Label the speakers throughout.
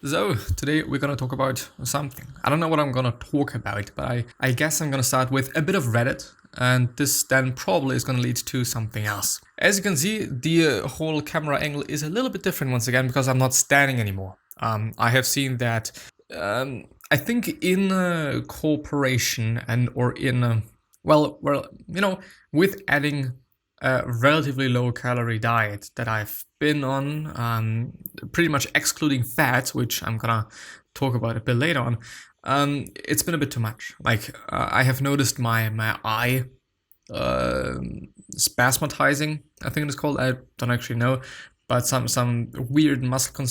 Speaker 1: So, today we're gonna talk about something. I don't know what I'm gonna talk about, but I guess I'm gonna start with a bit of Reddit, and this then probably is gonna lead to something else. As you can see, the whole camera angle is a little bit different once again because I'm not standing anymore. I have seen that, I think in a corporation and or in a, with adding a relatively low calorie diet that I've been on, pretty much excluding fat, which I'm gonna talk about a bit later on, it's been a bit too much. Like, I have noticed my eye spasmatizing, I think it's called. I don't actually know, but some weird muscle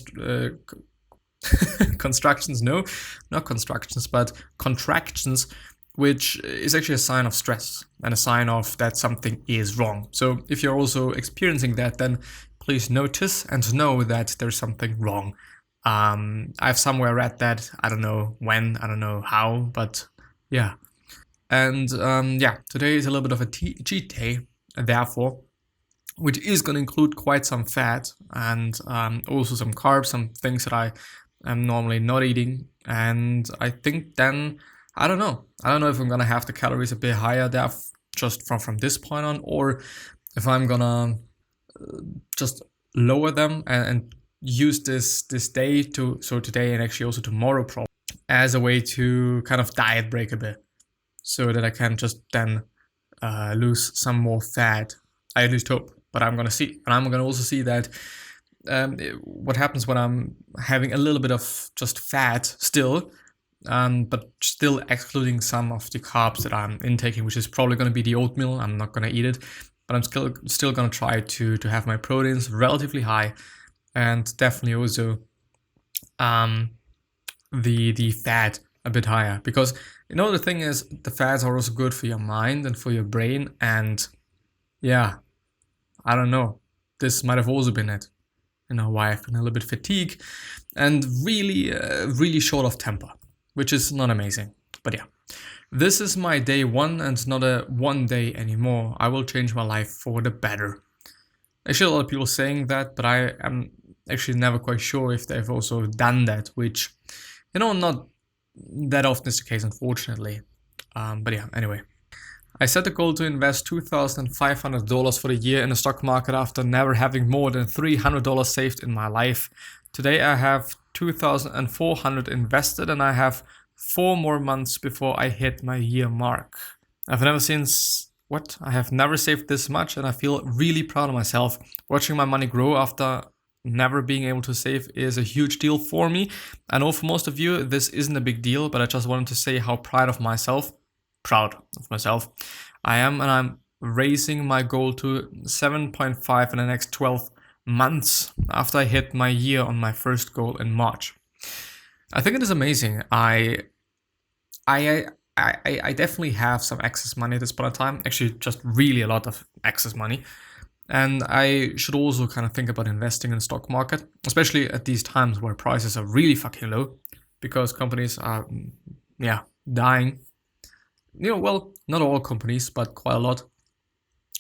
Speaker 1: constructions, no, not constructions, but contractions, which is actually a sign of stress and a sign of that something is wrong. So if you're also experiencing that, then please notice and know that there's something wrong. I've somewhere read that, I don't know when, I don't know how, but yeah. And today is a little bit of a cheat day, therefore, which is going to include quite some fat and also some carbs, some things that I am normally not eating. And I think then, I don't know if I'm gonna have the calories a bit higher there just from this point on, or if I'm gonna just lower them and use this day today and actually also tomorrow probably as a way to kind of diet break a bit, so that I can just then lose some more fat. I at least hope, but I'm gonna see, and I'm gonna also see that what happens when I'm having a little bit of just fat still. But still excluding some of the carbs that I'm intaking, which is probably going to be the oatmeal. I'm not going to eat it, but I'm still going to try to have my proteins relatively high, and definitely also the fat a bit higher, because the thing is, the fats are also good for your mind and for your brain. And yeah, I don't know, this might have also been it, why I've been a little bit fatigued and really short of temper, which is not amazing. But yeah, this is my day one, and not a one day anymore. I will change my life for the better. Actually, a lot of people saying that, but I am actually never quite sure if they've also done that, which, not that often is the case, unfortunately. But yeah, anyway. I set the goal to invest $2,500 for the year in the stock market after never having more than $300 saved in my life. Today I have $2,400 invested, and I have 4 more months before I hit my year mark. I have never saved this much, and I feel really proud of myself. Watching my money grow after never being able to save is a huge deal for me. I know for most of you this isn't a big deal, but I just wanted to say how proud of myself I am, and I'm raising my goal to 7.5 in the next 12 months after I hit my year on my first goal in March. I think it is amazing. I definitely have some excess money at this point in time, actually just really a lot of excess money. And I should also kind of think about investing in the stock market, especially at these times where prices are really fucking low, because companies are, dying. Well, not all companies, but quite a lot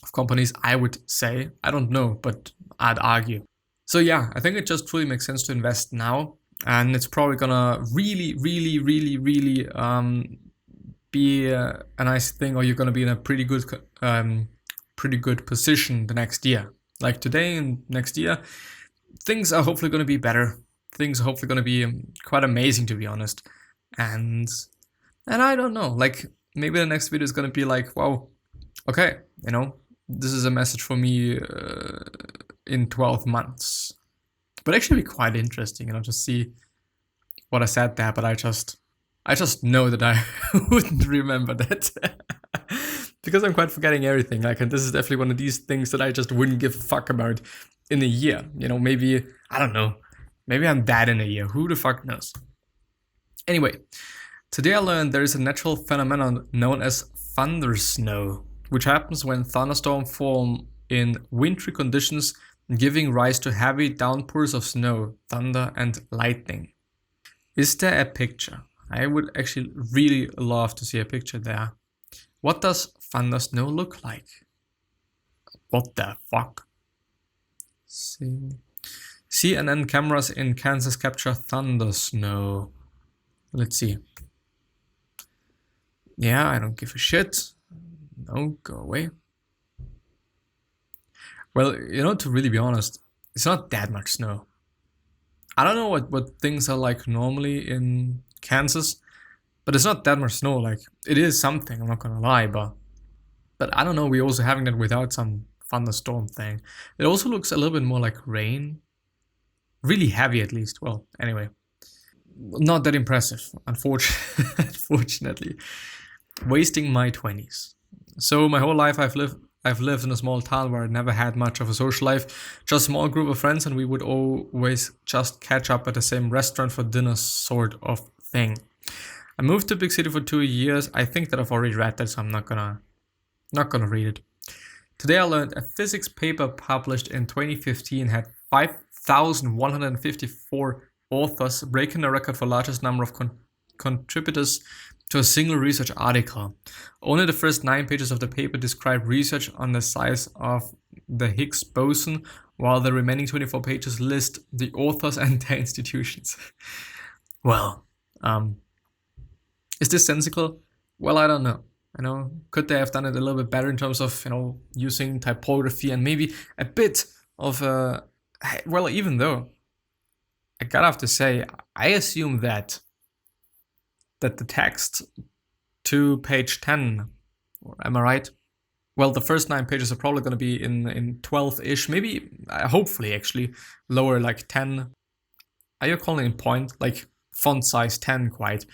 Speaker 1: of companies, I would say. I don't know, but I'd argue. So yeah, I think it just really makes sense to invest now, and it's probably gonna really be a nice thing, or you're gonna be in a pretty good position the next year. Like today and next year, things are hopefully gonna be better. Things are hopefully gonna be quite amazing, to be honest. And I don't know, like, maybe the next video is going to be like, wow, okay, this is a message for me in 12 months. But actually be quite interesting, just see what I said there, but I just know that I wouldn't remember that. Because I'm quite forgetting everything. Like, and this is definitely one of these things that I just wouldn't give a fuck about in a year. Maybe, I don't know, maybe I'm bad in a year. Who the fuck knows? Anyway, today I learned there is a natural phenomenon known as thundersnow, which happens when thunderstorms form in wintry conditions, giving rise to heavy downpours of snow, thunder, and lightning. Is there a picture? I would actually really love to see a picture there. What does thundersnow look like? What the fuck? See. CNN cameras in Kansas capture thunder snow. Let's see. Yeah, I don't give a shit. No, go away. Well, to really be honest, it's not that much snow. I don't know what things are like normally in Kansas, but it's not that much snow. Like, it is something, I'm not gonna lie, but I don't know, we're also having that without some thunderstorm thing. It also looks a little bit more like rain. Really heavy, at least. Well, anyway. Not that impressive, unfortunately. Wasting my 20s. So my whole life I've lived in a small town where I never had much of a social life, just a small group of friends, and we would always just catch up at the same restaurant for dinner, sort of thing. I moved to big city for 2 years. I think that I've already read that, so I'm not gonna read it. Today I learned a physics paper published in 2015 had 5,154 authors, breaking the record for largest number of contributors to a single research article. Only the first 9 pages of the paper describe research on the size of the Higgs boson, while the remaining 24 pages list the authors and their institutions. Well, is this sensical? Well, I don't know. Could they have done it a little bit better in terms of, using typography and maybe a bit of well, even though I gotta have to say, I assume that the text to page 10, am I right? Well, the first 9 pages are probably going to be in 12-ish, maybe, hopefully actually, lower like 10. Are you calling it point? Like font size 10 quite.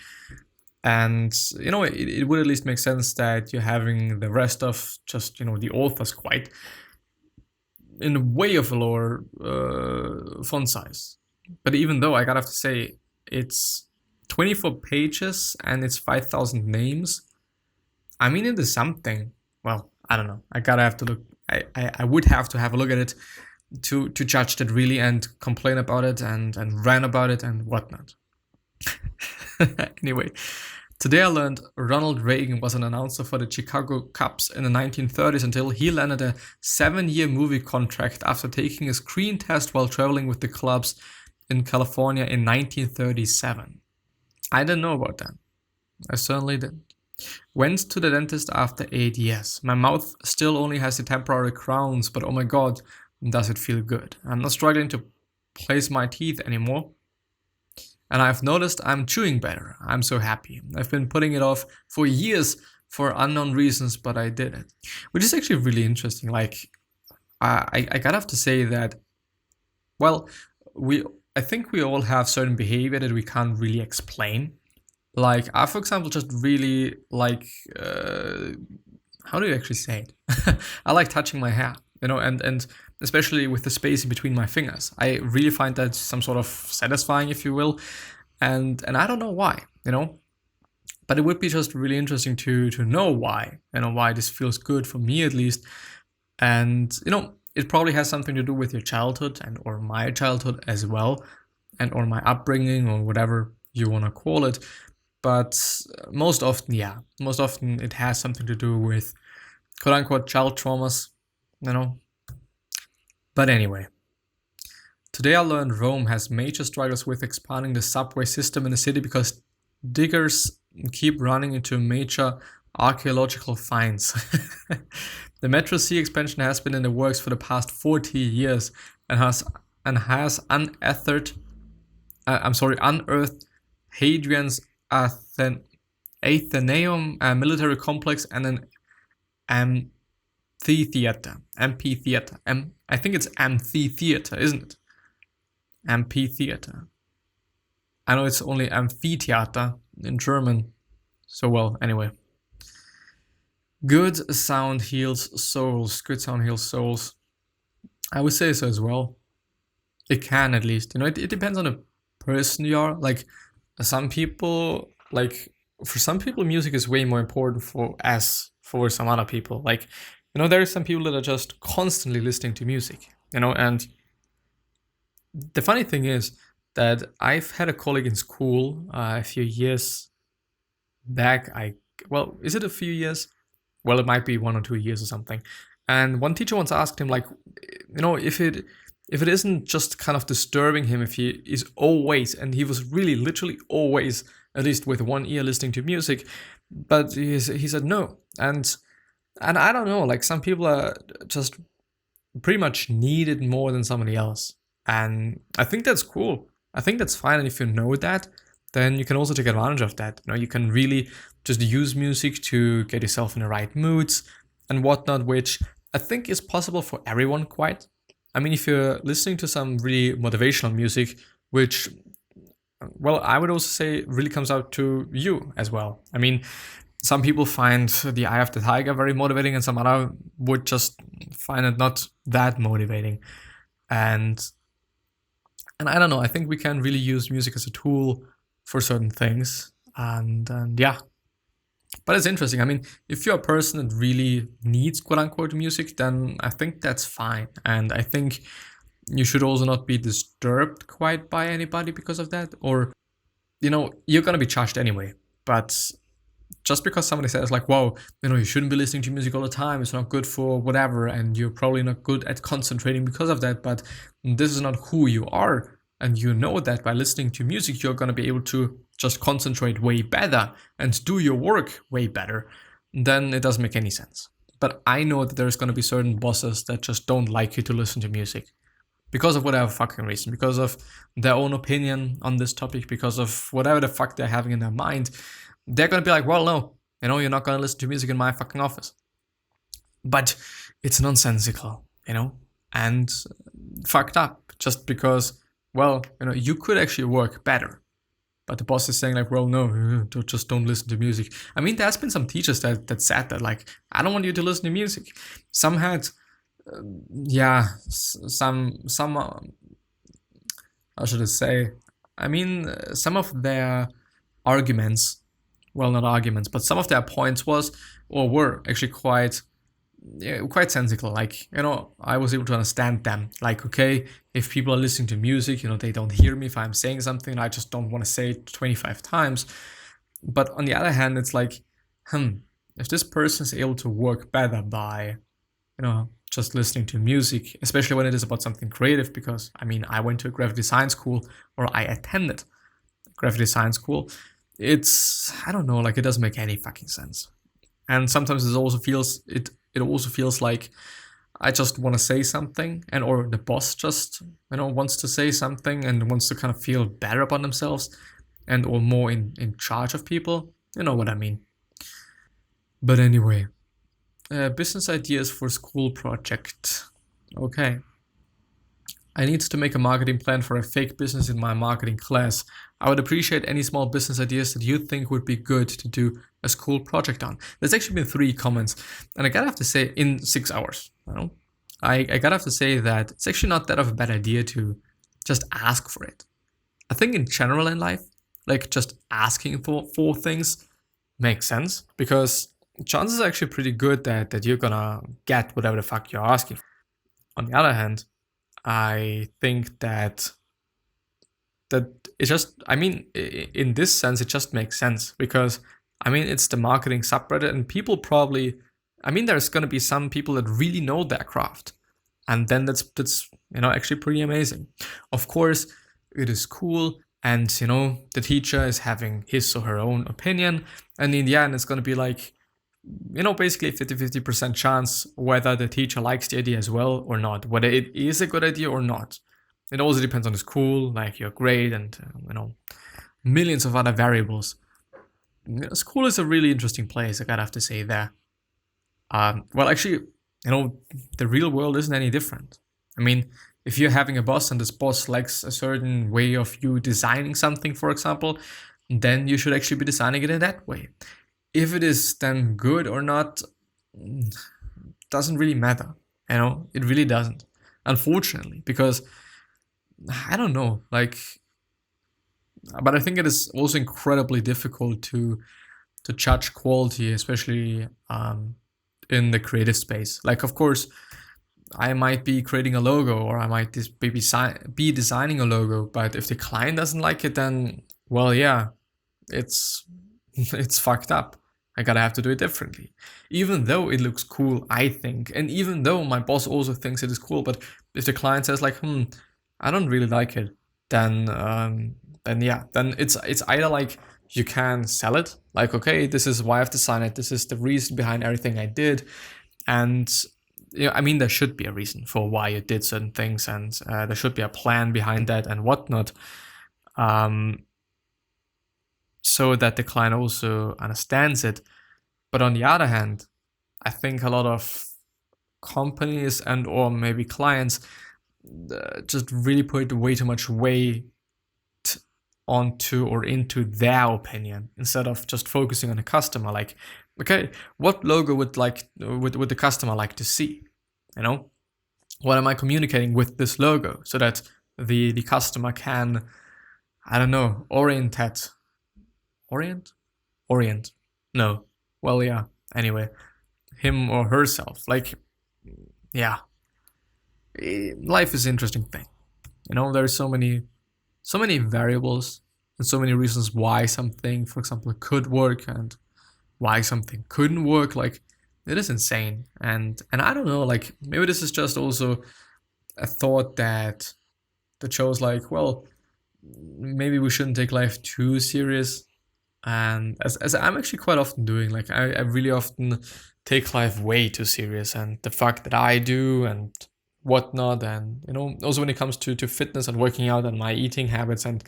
Speaker 1: And, it would at least make sense that you're having the rest of just, the authors quite in way of a lower font size. But even though, I gotta have to say, it's 24 pages and it's 5,000 names. I mean, it is something. Well, I don't know. I gotta have to look. I would have to have a look at it to judge that really and complain about it and rant about it and whatnot. Anyway, today I learned Ronald Reagan was an announcer for the Chicago Cubs in the 1930s until he landed a 7-year movie contract after taking a screen test while traveling with the clubs in California in 1937. I didn't know about that. I certainly didn't. Went to the dentist after 8 years. My mouth still only has the temporary crowns, but oh my god, does it feel good. I'm not struggling to place my teeth anymore. And I've noticed I'm chewing better. I'm so happy. I've been putting it off for years for unknown reasons, but I did it. Which is actually really interesting. Like, I gotta have to say that, well, I think we all have certain behavior that we can't really explain. Like, I, for example, just really like, how do you actually say it? I like touching my hair, and especially with the space in between my fingers. I really find that some sort of satisfying, if you will. And I don't know why, but it would be just really interesting to know why, why this feels good for me at least. And, it probably has something to do with your childhood and or my childhood as well, and or my upbringing or whatever you want to call it. But most often it has something to do with quote unquote child traumas, But anyway, today I learned Rome has major struggles with expanding the subway system in the city because diggers keep running into major archaeological finds. The Metro C expansion has been in the works for the past 40 years and has unearthed Hadrian's Athenaeum, a military complex, and an amphitheater. I think it's amphitheater, isn't it? Amphitheater. I know it's only amphitheater in German. So, well, anyway. Good sound heals souls. Good sound heals souls. I would say so as well. It can, at least. It depends on the person you are. Like, some people, for some people, music is way more important for some other people. Like, there are some people that are just constantly listening to music, and the funny thing is that I've had a colleague in school a few years back. Is it a few years? Well, it might be 1 or 2 years or something. And one teacher once asked him, if if it isn't just kind of disturbing him, if he is always, and he was really literally always, at least with one ear listening to music, but he said no. And I don't know, like some people are just pretty much need it more than somebody else. And I think that's cool. I think that's fine. And if you know that, then you can also take advantage of that. You can really just use music to get yourself in the right moods and whatnot, which I think is possible for everyone quite. I mean, if you're listening to some really motivational music, which, well, I would also say really comes out to you as well. I mean, some people find The Eye of the Tiger very motivating, and some other would just find it not that motivating. And I don't know, I think we can really use music as a tool for certain things. And yeah. But it's interesting. I mean, if you're a person that really needs quote unquote music, then I think that's fine. And I think you should also not be disturbed quite by anybody because of that. Or, you're going to be charged anyway. But just because somebody says like, whoa, you shouldn't be listening to music all the time, it's not good for whatever, and you're probably not good at concentrating because of that, but this is not who you are, and you know that by listening to music, you're going to be able to just concentrate way better and do your work way better, then it doesn't make any sense. But I know that there's going to be certain bosses that just don't like you to listen to music because of whatever fucking reason, because of their own opinion on this topic, because of whatever the fuck they're having in their mind. They're going to be like, well, no, you're not going to listen to music in my fucking office. But it's nonsensical, and fucked up just because, well, you could actually work better. But the boss is saying like, well, no, just don't listen to music. I mean, there's been some teachers that said that, like, I don't want you to listen to music. Some had, some, how should I say? I mean, some of their arguments, well, not arguments, but some of their points were actually quite sensical. Like, I was able to understand them. Like, okay, if people are listening to music, they don't hear me if I'm saying something. I just don't want to say it 25 times. But on the other hand, it's like, if this person is able to work better by, just listening to music, especially when it is about something creative, because, I mean, I went to a graphic design school, or I attended a graphic design school. It's, I don't know, like, it doesn't make any fucking sense. And sometimes it also feels like I just want to say something, or the boss just, wants to say something and wants to kind of feel better about themselves and or more in charge of people. You know what I mean. But anyway, business ideas for school project. Okay. I need to make a marketing plan for a fake business in my marketing class. I would appreciate any small business ideas that you think would be good to do a school project on. There's actually been 3 comments, and I gotta have to say, in 6 hours, I gotta have to say that it's actually not that of a bad idea to just ask for it. I think in general in life, like just asking for things makes sense, because chances are actually pretty good that you're gonna get whatever the fuck you're asking for. On the other hand, I think that it just, I mean, in this sense, it just makes sense, because, I mean, it's the marketing subreddit, and people probably, I mean, there's going to be some people that really know their craft, and then that's actually pretty amazing. Of course, it is cool, and, the teacher is having his or her own opinion, and in the end, it's going to be like, basically 50% chance whether the teacher likes the idea as well or not, whether it is a good idea or not. It also depends on the school, like your grade and, millions of other variables. School is a really interesting place, I gotta have to say there. Well, actually, the real world isn't any different. I mean, if you're having a boss and this boss likes a certain way of you designing something, for example, then you should actually be designing it in that way. If it is then good or not, doesn't really matter. It really doesn't, unfortunately, because I don't know, like, but I think it is also incredibly difficult to judge quality, especially in the creative space. Like, of course, I might be creating a logo, or I might be designing a logo, but if the client doesn't like it, then, well, yeah, it's fucked up. I gotta have to do it differently. Even though it looks cool, I think, and even though my boss also thinks it is cool, but if the client says like, I don't really like it, then it's either like you can sell it, like, okay, this is why I have to sign it, this is the reason behind everything I did, and I mean, there should be a reason for why you did certain things, and there should be a plan behind that and whatnot, so that the client also understands it. But on the other hand, I think a lot of companies and or maybe clients just really put way too much weight onto or into their opinion instead of just focusing on the customer. Like, okay, what logo would the customer like to see? What am I communicating with this logo so that the customer can, I don't know, orient? No. Well, yeah. Anyway, him or herself. Like, yeah. Life is an interesting thing. There's so many variables and so many reasons why something, for example, could work and why something couldn't work. Like, it is insane. And I don't know, like, maybe this is just also a thought that shows like, well, maybe we shouldn't take life too serious. And as I'm actually quite often doing, like, I really often take life way too serious, and the fact that I do and whatnot, and also when it comes to fitness and working out and my eating habits and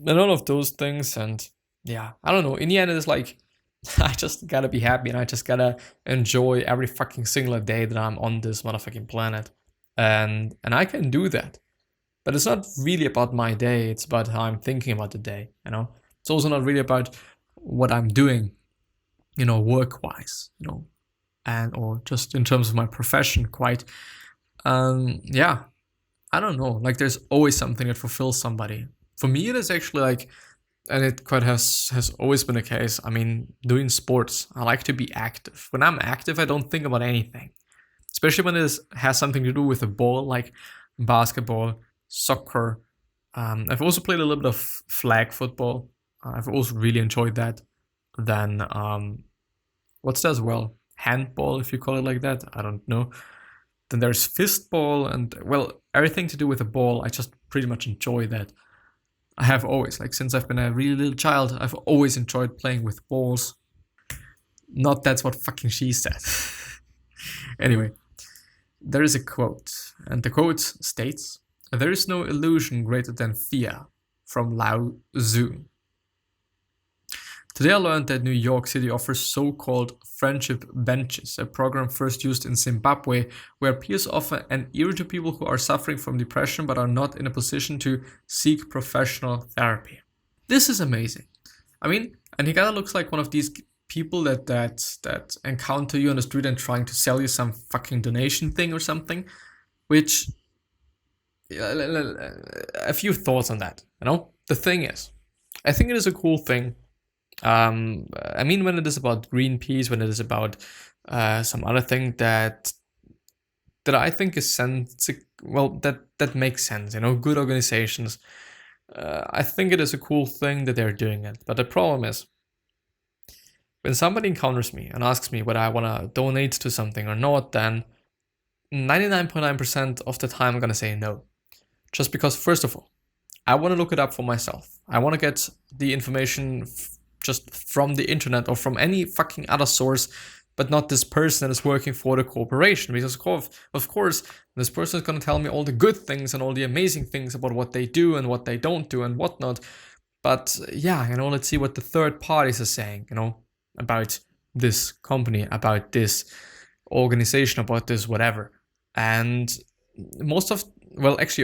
Speaker 1: all of those things. And yeah, I don't know, in the end it's like, I just gotta be happy and I just gotta enjoy every fucking single day that I'm on this motherfucking planet, and I can do that. But it's not really about my day, it's about how I'm thinking about the day. It's also not really about what I'm doing, work-wise, and or just in terms of my profession, quite. Yeah, I don't know. Like, there's always something that fulfills somebody. For me, it is actually like, and it quite has always been the case. I mean, doing sports, I like to be active. When I'm active, I don't think about anything, especially when it has something to do with the ball, like basketball, soccer. I've also played a little bit of flag football. I've also really enjoyed that. Then, what's that as well? Handball, if you call it like that. I don't know. Then there's fistball and, well, everything to do with a ball. I just pretty much enjoy that. I have always, like, since I've been a really little child, I've always enjoyed playing with balls. Not that's what fucking she said. Anyway, there is a quote, and the quote states, "There is no illusion greater than fear," from Lao Tzu. Today I learned that New York City offers so-called friendship benches, a program first used in Zimbabwe, where peers offer an ear to people who are suffering from depression but are not in a position to seek professional therapy. This is amazing. I mean, and he kind of looks like one of these people that encounter you on the street and trying to sell you some fucking donation thing or something, which, a few thoughts on that. The thing is, I think it is a cool thing. I mean, when it is about Greenpeace, when it is about some other thing that I think is that makes sense, good organizations. I think it is a cool thing that they're doing it. But the problem is, when somebody encounters me and asks me whether I want to donate to something or not, then 99.9% of the time I'm going to say no. Just because, first of all, I want to look it up for myself. I want to get the information just from the internet or from any fucking other source, but not this person that is working for the corporation. Because of course, this person is going to tell me all the good things and all the amazing things about what they do and what they don't do and whatnot. But yeah, let's see what the third parties are saying, about this company, about this organization, about this whatever. And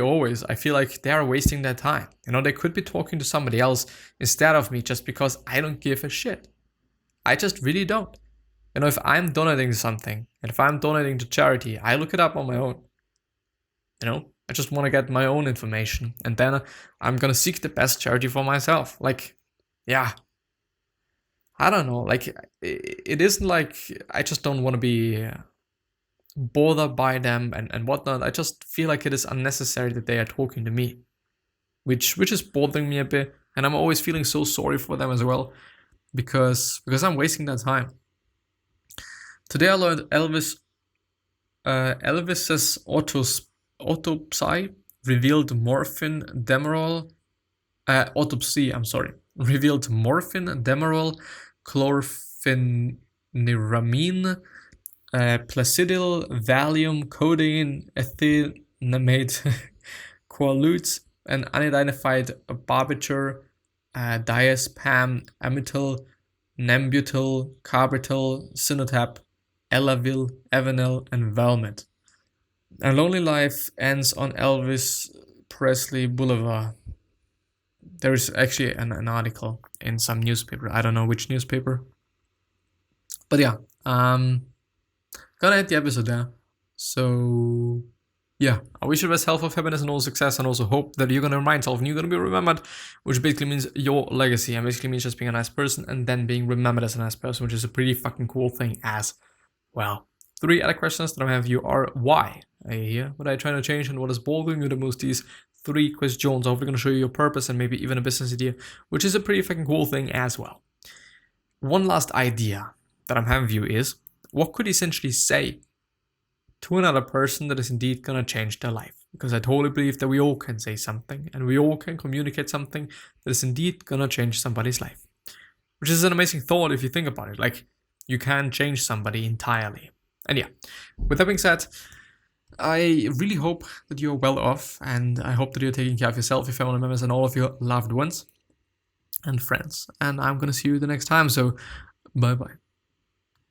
Speaker 1: always, I feel like they are wasting their time. They could be talking to somebody else instead of me just because I don't give a shit. I just really don't. If I'm donating something, and if I'm donating to charity, I look it up on my own. I just want to get my own information, and then I'm going to seek the best charity for myself. Like, yeah. I don't know. Like, it isn't like I just don't want to be bothered by them and whatnot. I just feel like it is unnecessary that they are talking to me, which is bothering me a bit, and I'm always feeling so sorry for them as well. because I'm wasting that time. Today I learned Elvis's autopsy revealed morphine, demerol, revealed morphine, demerol, chlorpheniramine, placidyl, Valium, codeine, ethylamate, quaalutes, and unidentified barbiture, diazepam, amityl, nembutyl, carbityl, Synotap, Elavil, Evanil, and Valmet. A lonely life ends on Elvis Presley Boulevard. There is actually an article in some newspaper. I don't know which newspaper. But yeah, gonna end the episode there. So yeah, I wish you the best health, of happiness, and all success, and also hope that you're gonna remind yourself and you're gonna be remembered, which basically means your legacy, and basically means just being a nice person and then being remembered as a nice person, which is a pretty fucking cool thing as well. 3 other questions that I have you are why are you here? What are you trying to change, and what is bothering you the most? These 3 questions. Hopefully going to show you your purpose and maybe even a business idea, which is a pretty fucking cool thing as well. One last idea that I'm having you is, what could you essentially say to another person that is indeed going to change their life? Because I totally believe that we all can say something and we all can communicate something that is indeed going to change somebody's life. Which is an amazing thought if you think about it. Like, you can change somebody entirely. And yeah, with that being said, I really hope that you're well off, and I hope that you're taking care of yourself, your family members, and all of your loved ones and friends. And I'm going to see you the next time. So bye-bye.